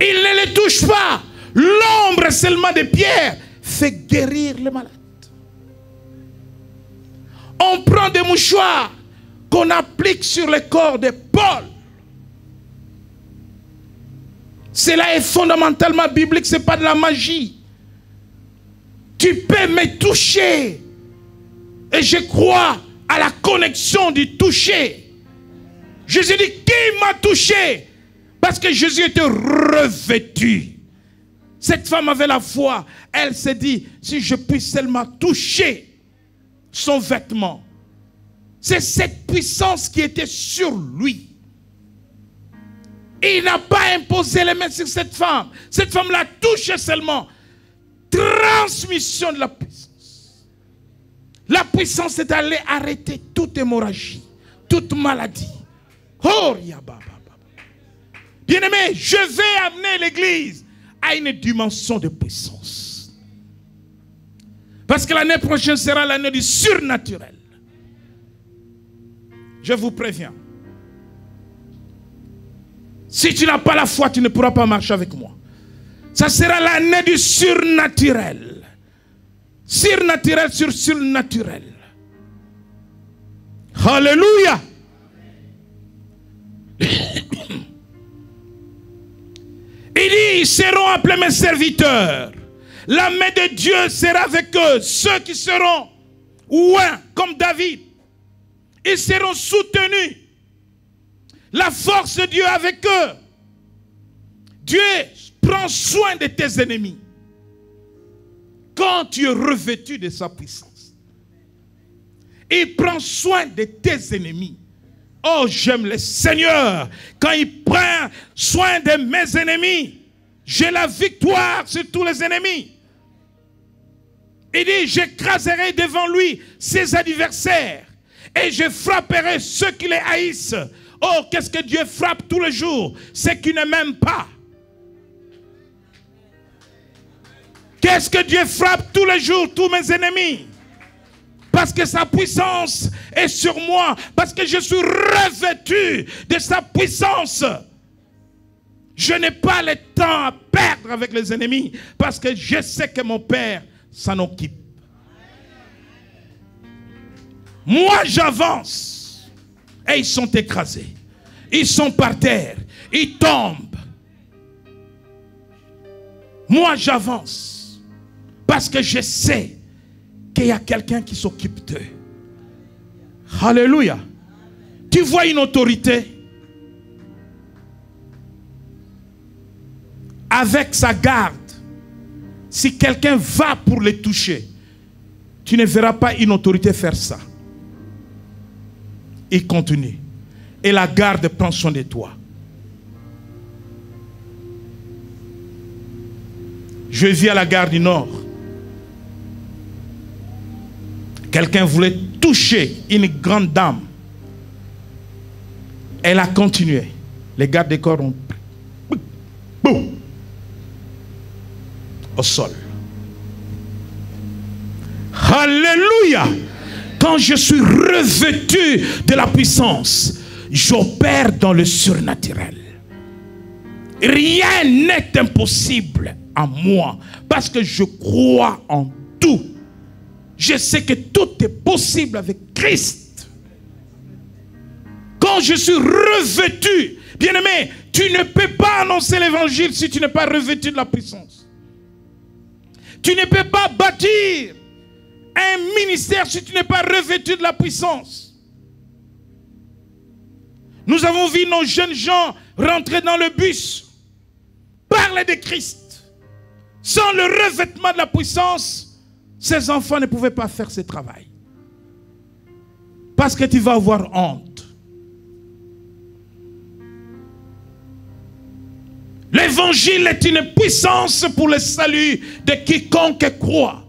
Il ne les touche pas. L'ombre seulement de Pierre fait guérir les malades. On prend des mouchoirs qu'on applique sur le corps de Paul. Cela est fondamentalement biblique, ce n'est pas de la magie. Tu peux me toucher. Et je crois à la connexion du toucher. Jésus dit, qui m'a touché? Parce que Jésus était revêtu. Cette femme avait la foi. Elle s'est dit, si je puis seulement toucher son vêtement. C'est cette puissance qui était sur lui. Il n'a pas imposé les mains sur cette femme. Cette femme l'a touché seulement. Transmission de la puissance. La puissance est allée arrêter toute hémorragie, toute maladie. Oh, bien-aimé, je vais amener l'église à une dimension de puissance. Parce que l'année prochaine sera l'année du surnaturel. Je vous préviens. Si tu n'as pas la foi, tu ne pourras pas marcher avec moi. Ça sera l'année du surnaturel. Surnaturel sur surnaturel. Alléluia. Il dit, ils seront appelés mes serviteurs. La main de Dieu sera avec eux. Ceux qui seront ouins comme David. Ils seront soutenus. La force de Dieu avec eux. Dieu prend soin de tes ennemis. Quand tu es revêtu de sa puissance. Il prend soin de tes ennemis. Oh, j'aime le Seigneur. Quand il prend soin de mes ennemis, j'ai la victoire sur tous les ennemis. Il dit, j'écraserai devant lui ses adversaires et je frapperai ceux qui les haïssent. Oh, qu'est-ce que Dieu frappe tous les jours? Ceux qui ne m'aiment pas. Qu'est-ce que Dieu frappe tous les jours? Tous mes ennemis. Parce que sa puissance est sur moi. Parce que je suis revêtu de sa puissance. Je n'ai pas le temps à perdre avec les ennemis. Parce que je sais que mon Père s'en occupe. Moi, j'avance. Et ils sont écrasés. Ils sont par terre. Ils tombent. Moi, j'avance. Parce que je sais qu'il y a quelqu'un qui s'occupe d'eux. Alléluia. Tu vois une autorité avec sa garde. Si quelqu'un va pour les toucher, tu ne verras pas une autorité faire ça. Il continue. Et la garde prend soin de toi. Je vis à la gare du Nord. Quelqu'un voulait toucher une grande dame. Elle a continué. Les gardes des corps ont pris. Boum. Au sol. Alléluia. Quand je suis revêtu de la puissance, j'opère dans le surnaturel. Rien n'est impossible en moi parce que je crois en tout. Je sais que tout est possible avec Christ. Quand je suis revêtu, bien-aimé, tu ne peux pas annoncer l'évangile si tu n'es pas revêtu de la puissance. Tu ne peux pas bâtir un ministère si tu n'es pas revêtu de la puissance. Nous avons vu nos jeunes gens rentrer dans le bus, parler de Christ. Sans le revêtement de la puissance, ces enfants ne pouvaient pas faire ce travail. Parce que tu vas avoir honte. L'évangile est une puissance pour le salut de quiconque croit.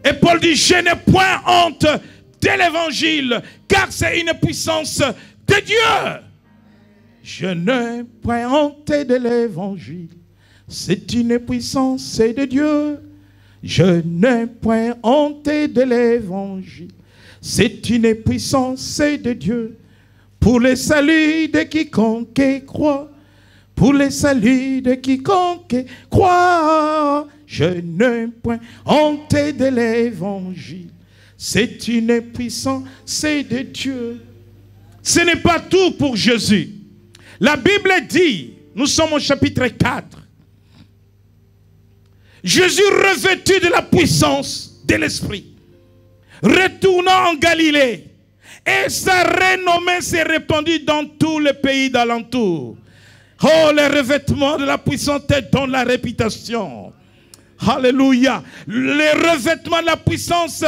Et Paul dit, je n'ai point honte de l'évangile, car c'est une puissance de Dieu. Je n'ai point honte de l'évangile. C'est une puissance de Dieu. Je n'ai point honte de l'évangile. C'est une puissance de Dieu. Pour le salut de quiconque croit. Pour le salut de quiconque croit. Je n'ai point honte de l'évangile. C'est une puissance de Dieu. Ce n'est pas tout pour Jésus. La Bible dit, nous sommes au chapitre 4. Jésus revêtu de la puissance de l'Esprit, retournant en Galilée, et sa renommée s'est répandue dans tout le pays d'alentour. Oh, le revêtement de la puissance te donne la réputation. Alléluia. Le revêtement de la puissance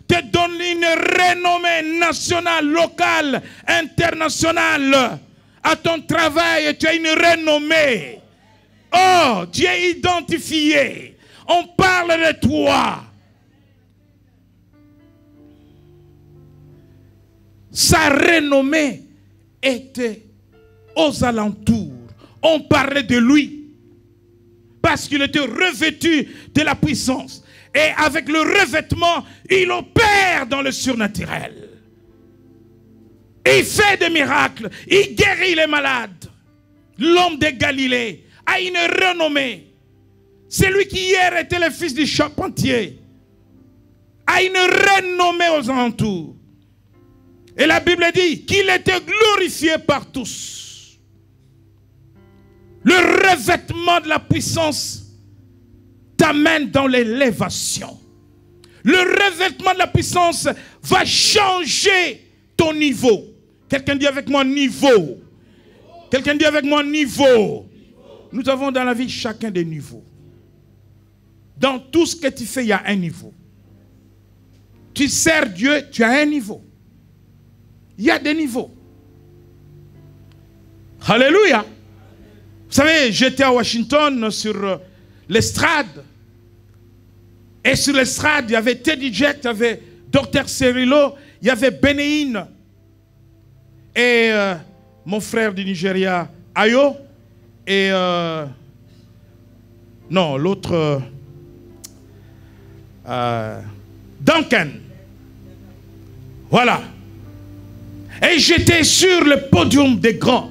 te donne une renommée nationale, locale, internationale. À ton travail, tu as une renommée. Oh, tu es identifié. On parle de toi. Sa renommée était aux alentours. On parlait de lui. Parce qu'il était revêtu de la puissance. Et avec le revêtement, il opère dans le surnaturel. Il fait des miracles. Il guérit les malades. L'homme de Galilée a une renommée. C'est lui qui hier était le fils du charpentier. A une renommée aux alentours. Et la Bible dit qu'il était glorifié par tous. Le revêtement de la puissance t'amène dans l'élévation. Le revêtement de la puissance va changer ton niveau. Quelqu'un dit avec moi niveau. Quelqu'un dit avec moi niveau. Nous avons dans la vie chacun des niveaux. Dans tout ce que tu fais, il y a un niveau. tu sers Dieu, tu as un niveau. Il y a des niveaux. Alléluia. Vous savez, j'étais à Washington sur l'estrade. Et sur l'estrade, il y avait Teddy Jet, il y avait Dr. Cirillo, il y avait Benéine. Et mon frère du Nigeria, Ayo. Et non, l'autre, Duncan. Voilà. Et j'étais sur le podium des grands.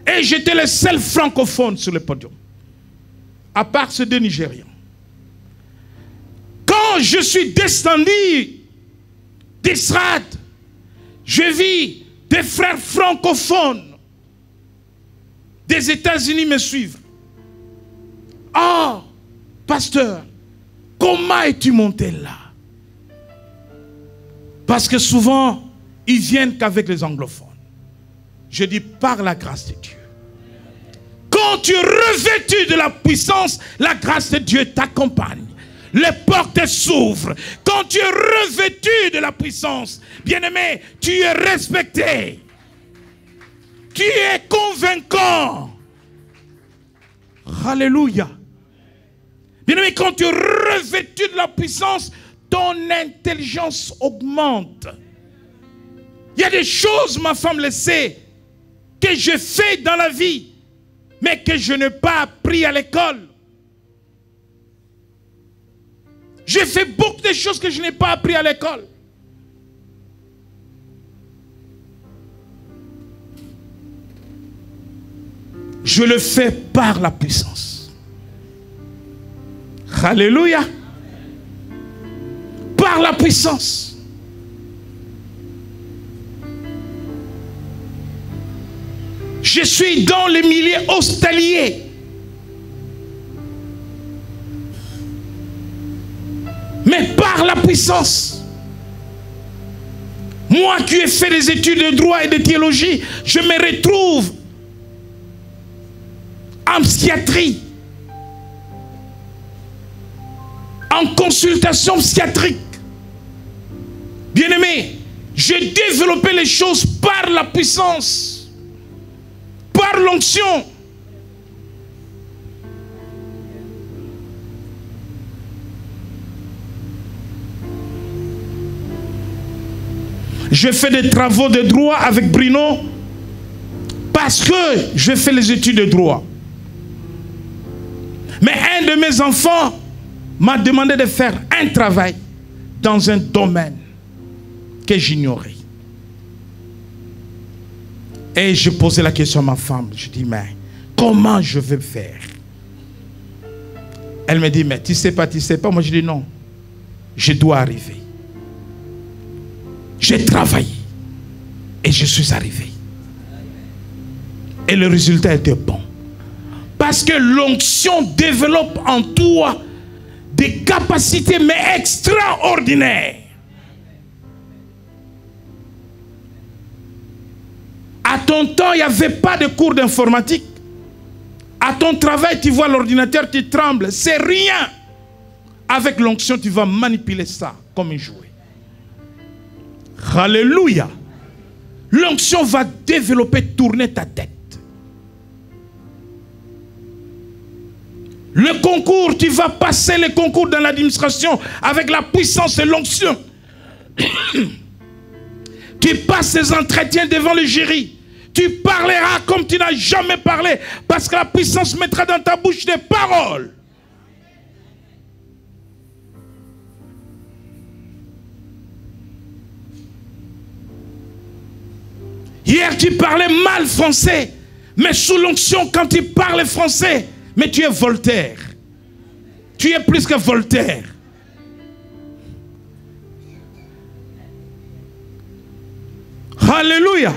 Et j'étais le seul francophone sur le podium. À part ceux deux Nigérians. Quand je suis descendu d'Israël, je vis des frères francophones des États-Unis me suivre. Oh, pasteur, comment es-tu monté là? Parce que souvent, ils viennent qu'avec les anglophones. Je dis par la grâce de Dieu. Quand tu es revêtu de la puissance, la grâce de Dieu t'accompagne. Les portes s'ouvrent. Quand tu es revêtu de la puissance, bien-aimé, tu es respecté. Tu es convaincant. Alléluia. Bien-aimé, quand tu es revêtu de la puissance, ton intelligence augmente. Il y a des choses, ma femme le sait, que je fais dans la vie, mais que je n'ai pas appris à l'école. J'ai fait beaucoup de choses que je n'ai pas appris à l'école. Je le fais par la puissance. Alléluia. Par la puissance. Je suis dans les milieux hospitaliers. Mais par la puissance. Moi qui ai fait des études de droit et de théologie, je me retrouve en psychiatrie, en consultation psychiatrique. Bien-aimé, j'ai développé les choses par la puissance, par l'onction. Je fais des travaux de droit avec Bruno parce que je fais les études de droit. Mais un de mes enfants m'a demandé de faire un travail dans un domaine que j'ignorais. Et je posais la question à ma femme. Je dis, mais comment je vais faire? Elle me dit, mais tu sais pas, tu sais pas. Moi je dis non, je dois arriver. J'ai travaillé et je suis arrivé. Et le résultat était bon. Parce que l'onction développe en toi des capacités mais extraordinaires. À ton temps, il n'y avait pas de cours d'informatique. À ton travail, tu vois l'ordinateur, tu trembles. C'est rien. Avec l'onction, tu vas manipuler ça comme un jouet. Alléluia. L'onction va développer, tourner ta tête. Le concours, tu vas passer le concours dans l'administration avec la puissance et l'onction. Tu passes les entretiens devant le jury. Tu parleras comme tu n'as jamais parlé parce que la puissance mettra dans ta bouche des paroles. Hier, tu parlais mal français, mais sous l'onction, quand tu parles français, mais tu es Voltaire. Tu es plus que Voltaire. Alléluia.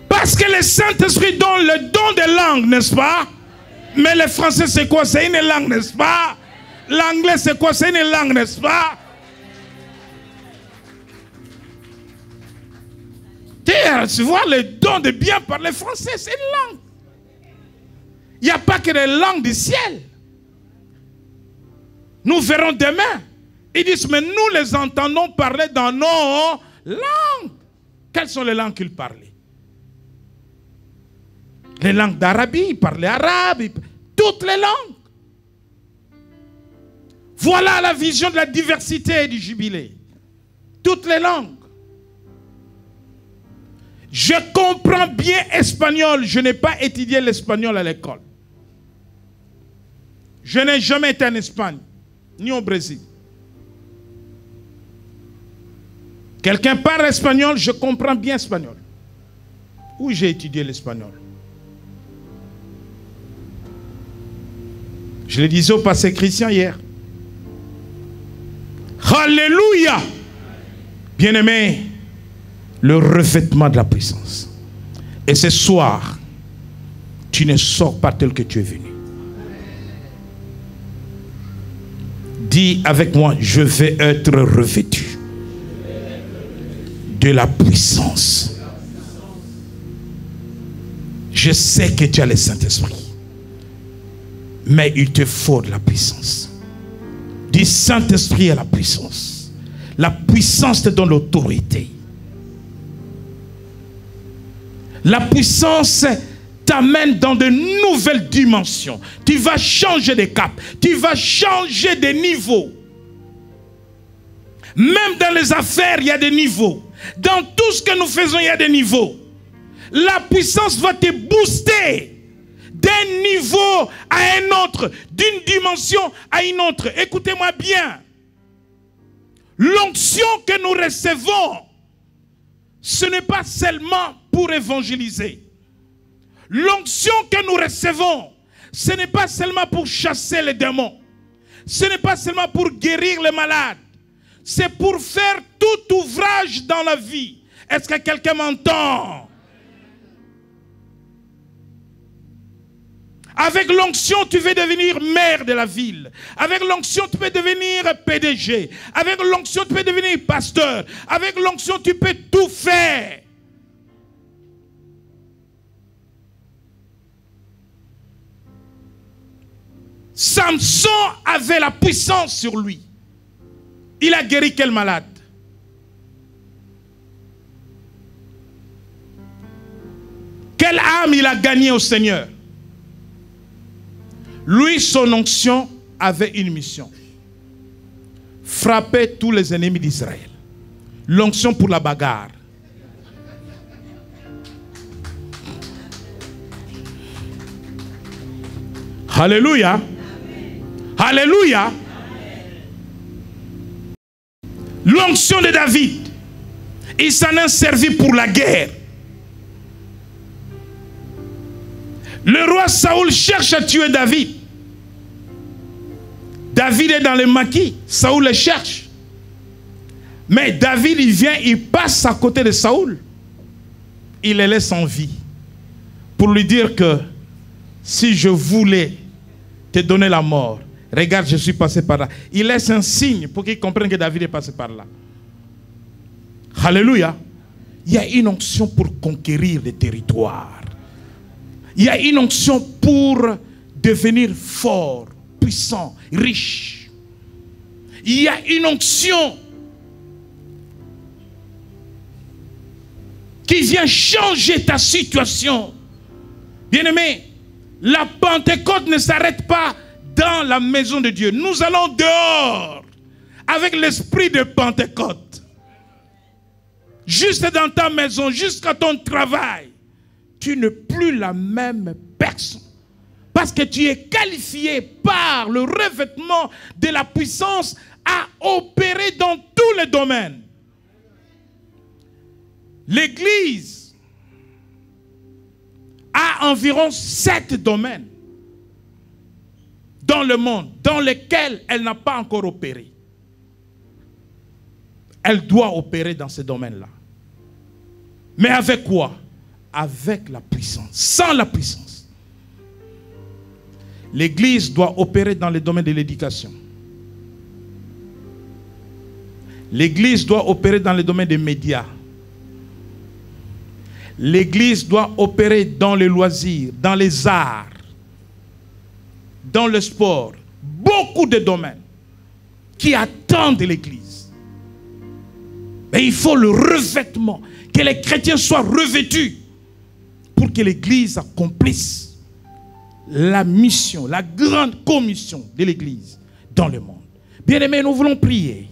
Parce que le Saint-Esprit donne le don de langue, n'est-ce pas? Mais le français, c'est quoi? C'est une langue, n'est-ce pas? L'anglais, c'est quoi? C'est une langue, n'est-ce pas? Tu vois le don de bien parler français, c'est une langue. Il n'y a pas que des langues du ciel. Nous verrons demain Ils disent, mais nous les entendons parler dans nos langues. Quelles sont les langues qu'ils parlaient? Les langues d'Arabie, ils parlaient arabe, toutes les langues. Voilà la vision de la diversité du jubilé. Toutes les langues. Je comprends bien espagnol. Je n'ai pas étudié l'espagnol à l'école. Je n'ai jamais été en Espagne, ni au Brésil. Quelqu'un parle espagnol, je comprends bien espagnol. Où j'ai étudié l'espagnol? Je le disais au pasteur Christian hier. Alléluia! Bien-aimé, le revêtement de la puissance. Et ce soir, tu ne sors pas tel que tu es venu. Dis avec moi, je vais être revêtu de la puissance. Je sais que tu as le Saint-Esprit, mais il te faut de la puissance. Dis, Saint-Esprit a la puissance. La puissance te donne l'autorité. La puissance t'amène dans de nouvelles dimensions. Tu vas changer de cap. Tu vas changer de niveau. Même dans les affaires, il y a des niveaux. Dans tout ce que nous faisons, il y a des niveaux. La puissance va te booster d'un niveau à un autre, d'une dimension à une autre. Écoutez-moi bien. L'onction que nous recevons, ce n'est pas seulement pour évangéliser. L'onction que nous recevons, ce n'est pas seulement pour chasser les démons. Ce n'est pas seulement pour guérir les malades. C'est pour faire tout ouvrage dans la vie. Est-ce que quelqu'un m'entend? Avec l'onction, tu veux devenir maire de la ville. Avec l'onction, tu peux devenir PDG. Avec l'onction, tu peux devenir pasteur. Avec l'onction, tu peux tout faire. Samson avait la puissance sur lui. Il a guéri quel malade? Quelle âme il a gagné au Seigneur? Lui, son onction avait une mission. Frapper tous les ennemis d'Israël. L'onction pour la bagarre. Alléluia. Alléluia. L'onction de David. Il s'en est servi pour la guerre. Le roi Saoul cherche à tuer David. David est dans le maquis. Saoul le cherche. Mais David, il vient, il passe à côté de Saoul. Il le laisse en vie. Pour lui dire que si je voulais te donner la mort, regarde, je suis passé par là. Il laisse un signe pour qu'il comprenne que David est passé par là. Alléluia. Il y a une onction pour conquérir les territoires. Il y a une onction pour devenir fort, puissant, riche. Il y a une onction qui vient changer ta situation. Bien-aimé, la Pentecôte ne s'arrête pas dans la maison de Dieu. Nous allons dehors avec l'esprit de Pentecôte. Juste dans ta maison, jusqu'à ton travail. Tu n'es plus la même personne. Parce que tu es qualifié par le revêtement de la puissance à opérer dans tous les domaines. L'Église a environ 7 domaines dans le monde dans lesquels elle n'a pas encore opéré. Elle doit opérer dans ces domaines-là. Mais avec quoi? Avec la puissance. Sans la puissance. L'Église doit opérer dans le domaine de l'éducation. L'Église doit opérer dans le domaine des médias. L'Église doit opérer dans les loisirs, dans les arts, dans le sport. Beaucoup de domaines. qui attend de l'Église. Mais il faut le revêtement, que les chrétiens soient revêtus pour que l'Église accomplisse la mission, la grande commission de l'Église dans le monde. Bien-aimés, nous voulons prier.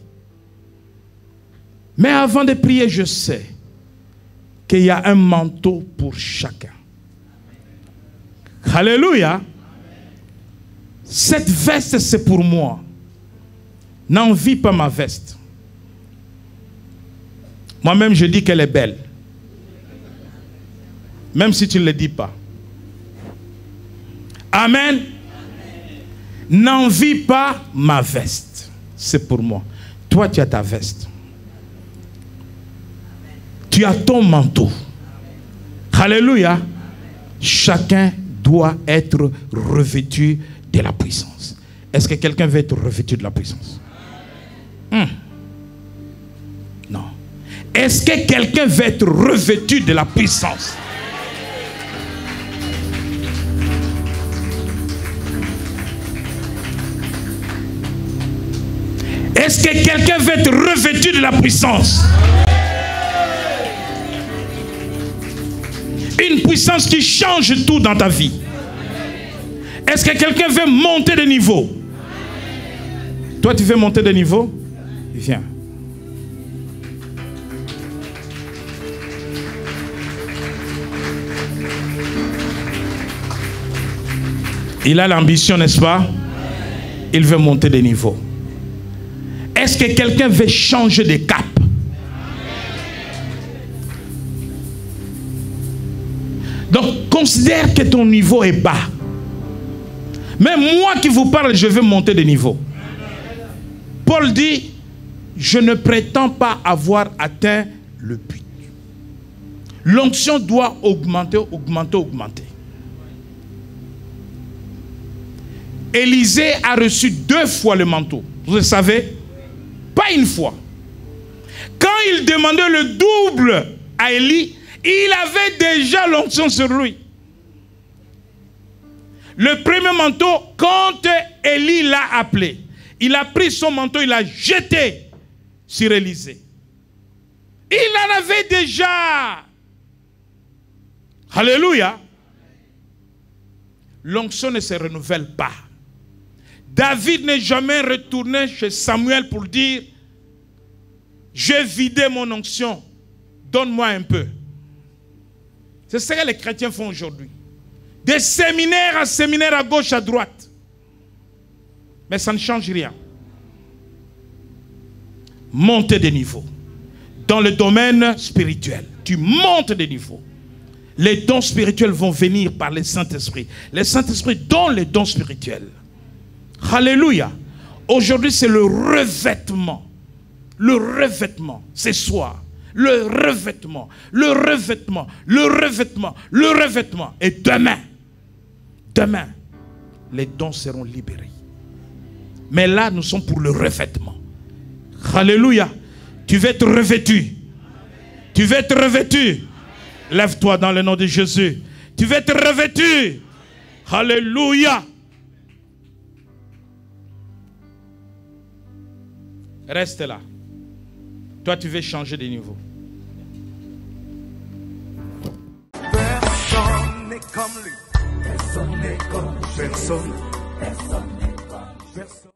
Mais avant de prier, je sais qu'il y a un manteau pour chacun. Alléluia. Cette veste, c'est pour moi. N'envie pas ma veste. Moi-même, je dis qu'elle est belle. Même si tu ne le dis pas. Amen. N'envie pas ma veste. C'est pour moi. Toi, tu as ta veste. Tu as ton manteau. Alléluia. Chacun doit être revêtu de la puissance. Est-ce que quelqu'un veut être revêtu de la puissance? Non. Est-ce que quelqu'un veut être revêtu de la puissance? Est-ce que quelqu'un veut être revêtu de la puissance? Une puissance qui change tout dans ta vie. Est-ce que quelqu'un veut monter de niveau? Toi, tu veux monter de niveau? Viens. Il a l'ambition, n'est-ce pas? Il veut monter de niveau. Est-ce que quelqu'un veut changer de cap? Donc, considère que ton niveau est bas. Mais moi qui vous parle, je veux monter de niveau. Paul dit, je ne prétends pas avoir atteint le but. L'onction doit augmenter, augmenter, augmenter. Élisée a reçu 2 fois le manteau. Vous le savez? Pas une fois. Quand il demandait le double à Élie, il avait déjà l'onction sur lui. Le premier manteau, quand Élie l'a appelé, il a pris son manteau, il l'a jeté sur Élisée. Il en avait déjà. Alléluia. L'onction ne se renouvelle pas. David n'est jamais retourné chez Samuel pour dire, j'ai vidé mon onction, donne-moi un peu. C'est ce que les chrétiens font aujourd'hui. Des séminaires à séminaire, à gauche, à droite. Mais ça ne change rien. Monter de niveau. Dans le domaine spirituel, tu montes de niveau. Les dons spirituels vont venir par le Saint-Esprit. Le Saint-Esprit donne les dons spirituels. Alléluia. Aujourd'hui, c'est le revêtement. Le revêtement, c'est soir. Le revêtement, le revêtement, le revêtement, le revêtement. Et demain, les dons seront libérés. Mais là, nous sommes pour le revêtement. Alléluia. Tu veux être revêtu. Tu veux être revêtu. Lève-toi dans le nom de Jésus. Tu veux être revêtu. Alléluia. Reste là. Toi, tu veux changer de niveau. Personne n'est comme lui. Personne n'est comme lui. Personne.